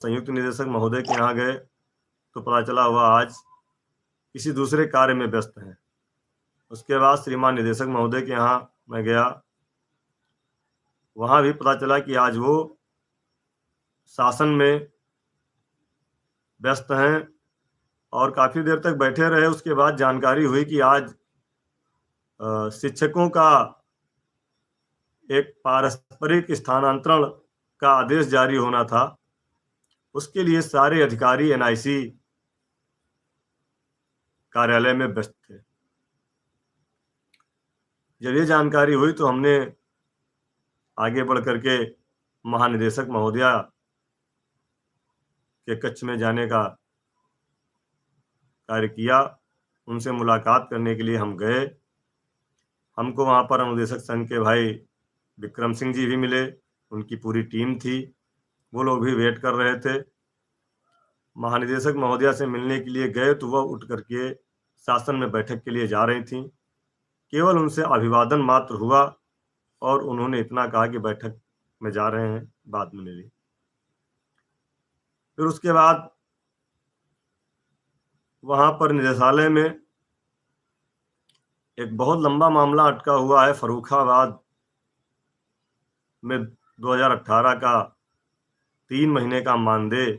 संयुक्त निदेशक महोदय के यहाँ गए तो पता चला वह आज किसी दूसरे कार्य में व्यस्त हैं। उसके बाद श्रीमान निदेशक महोदय के यहाँ मैं गया, वहाँ भी पता चला कि आज वो शासन में व्यस्त हैं और काफ़ी देर तक बैठे रहे। उसके बाद जानकारी हुई कि आज शिक्षकों का एक पारस्परिक स्थानांतरण का आदेश जारी होना था। उसके लिए सारे अधिकारी एनआईसी कार्यालय में व्यस्त थे। जब ये जानकारी हुई तो हमने आगे बढ़ करके महानिदेशक महोदया के कक्ष में जाने का कार्य किया। उनसे मुलाकात करने के लिए हम गए। हमको वहाँ पर अनुदेशक संघ के भाई विक्रम सिंह जी भी मिले, उनकी पूरी टीम थी, वो लोग भी वेट कर रहे थे। महानिदेशक महोदया से मिलने के लिए गए तो वह उठ करके शासन में बैठक के लिए जा रही थी। केवल उनसे अभिवादन मात्र हुआ और उन्होंने इतना कहा कि बैठक में जा रहे हैं, बाद में मिली। फिर उसके बाद वहाँ पर निदेशालय में एक बहुत लंबा मामला अटका हुआ है। फर्रुखाबाद में 2018 का 3 महीने का मानदेय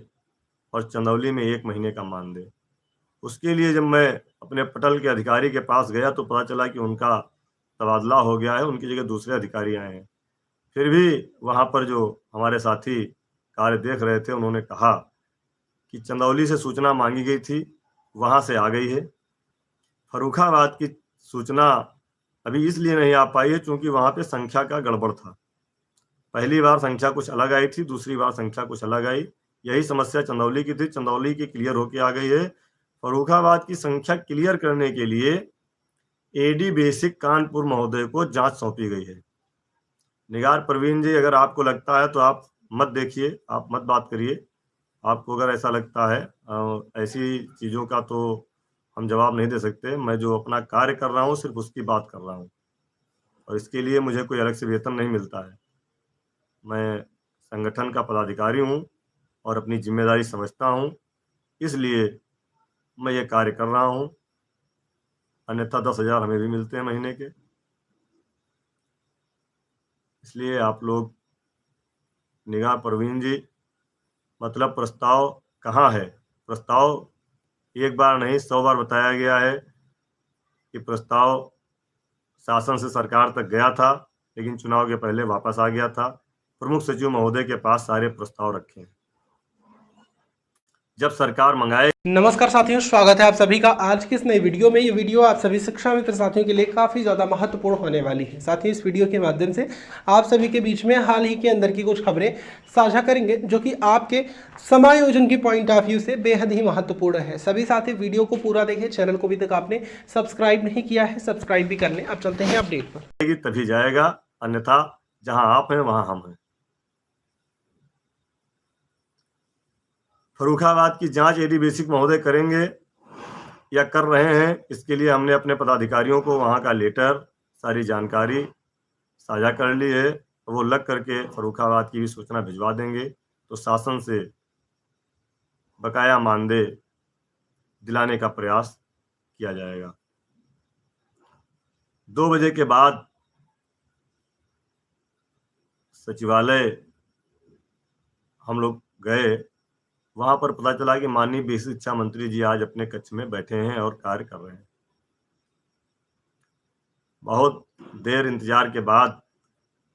और चंदौली में 1 महीने का मानदेय। उसके लिए जब मैं अपने पटल के अधिकारी के पास गया तो पता चला कि उनका तबादला हो गया है, उनकी जगह दूसरे अधिकारी आए हैं। फिर भी वहाँ पर जो हमारे साथी कार्य देख रहे थे उन्होंने कहा कि चंदौली से सूचना मांगी गई थी, वहाँ से आ गई है। फर्रुखाबाद की सूचना अभी इसलिए नहीं आ पाई है क्योंकि वहाँ पे संख्या का गड़बड़ था। पहली बार संख्या कुछ अलग आई थी, दूसरी बार संख्या कुछ अलग आई। यही समस्या चंदौली की थी, चंदौली की क्लियर होके आ गई है। फर्रुखाबाद की संख्या क्लियर करने के लिए एडी बेसिक कानपुर महोदय को जांच सौंपी गई है। निगार प्रवीण जी, अगर आपको लगता है तो आप मत देखिए, आप मत बात करिए। आपको अगर ऐसा लगता है ऐसी चीज़ों का तो हम जवाब नहीं दे सकते। मैं जो अपना कार्य कर रहा हूँ सिर्फ उसकी बात कर रहा हूँ और इसके लिए मुझे कोई अलग से वेतन नहीं मिलता है। मैं संगठन का पदाधिकारी हूँ और अपनी जिम्मेदारी समझता हूँ, इसलिए मैं ये कार्य कर रहा हूँ। अन्यथा 10,000 हमें भी मिलते हैं महीने के। इसलिए आप लोग, निगार प्रवीण जी, मतलब प्रस्ताव कहाँ है? प्रस्ताव एक बार नहीं 100 बार बताया गया है कि प्रस्ताव शासन से सरकार तक गया था, लेकिन चुनाव के पहले वापस आ गया था। प्रमुख सचिव महोदय के पास सारे प्रस्ताव रखे हैं। जब सरकार मंगाए। नमस्कार साथियों, स्वागत है आप सभी का आज की इस नई वीडियो में। ये वीडियो आप सभी शिक्षा मित्र साथियों के लिए काफ़ी ज़्यादा महत्वपूर्ण होने वाली है। साथियों, इस वीडियो के माध्यम से आप सभी के बीच में हाल ही के अंदर की कुछ खबरें साझा करेंगे जो कि आपके समायोजन की पॉइंट ऑफ व्यू से बेहद ही महत्वपूर्ण है। सभी साथी वीडियो को पूरा देखें। चैनल को अभी तक आपने सब्सक्राइब नहीं किया है, सब्सक्राइब भी कर लें। अब चलते हैं अपडेट पर। तभी जाएगा, अन्यथा जहां आप हैं वहां हम हैं। फर्रुखाबाद की जांच एडी बेसिक महोदय करेंगे या कर रहे हैं, इसके लिए हमने अपने पदाधिकारियों को वहां का लेटर, सारी जानकारी साझा कर ली है। तो वो लग करके फर्रुखाबाद की भी सूचना भिजवा देंगे तो शासन से बकाया मानदेय दिलाने का प्रयास किया जाएगा। 2 बजे के बाद सचिवालय हम लोग गए, वहां पर पता चला कि माननीय बेसिक शिक्षा मंत्री जी आज अपने कक्ष में बैठे हैं और कार्य कर रहे हैं। बहुत देर इंतजार के बाद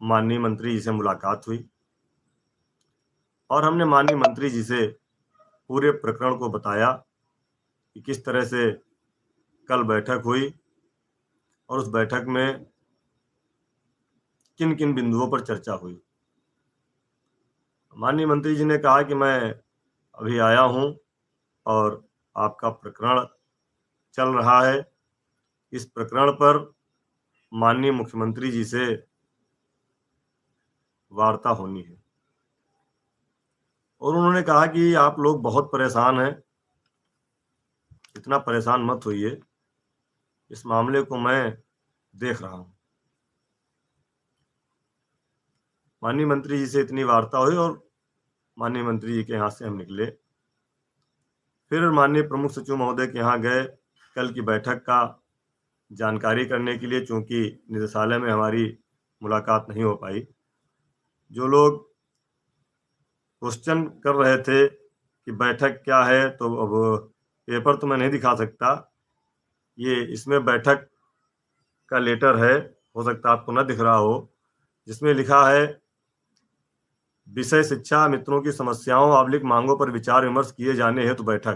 माननीय मंत्री जी से मुलाकात हुई और हमने माननीय मंत्री जी से पूरे प्रकरण को बताया कि किस तरह से कल बैठक हुई और उस बैठक में किन किन बिंदुओं पर चर्चा हुई। माननीय मंत्री जी ने कहा कि मैं अभी आया हूं और आपका प्रकरण चल रहा है। इस प्रकरण पर माननीय मुख्यमंत्री जी से वार्ता होनी है और उन्होंने कहा कि आप लोग बहुत परेशान हैं, इतना परेशान मत होइए, इस मामले को मैं देख रहा हूं। माननीय मंत्री जी से इतनी वार्ता हुई और माननीय मंत्री जी के यहाँ से हम निकले। फिर माननीय प्रमुख सचिव महोदय के यहाँ गए कल की बैठक का जानकारी करने के लिए, चूंकि निदेशालय में हमारी मुलाकात नहीं हो पाई। जो लोग क्वेश्चन कर रहे थे कि बैठक क्या है, तो अब पेपर तो मैं नहीं दिखा सकता, ये इसमें बैठक का लेटर है, हो सकता है आपको न दिख रहा हो, जिसमें लिखा है विषय शिक्षा मित्रों की समस्याओं / मांगों पर विचार विमर्श किए जाने हेतु बैठक।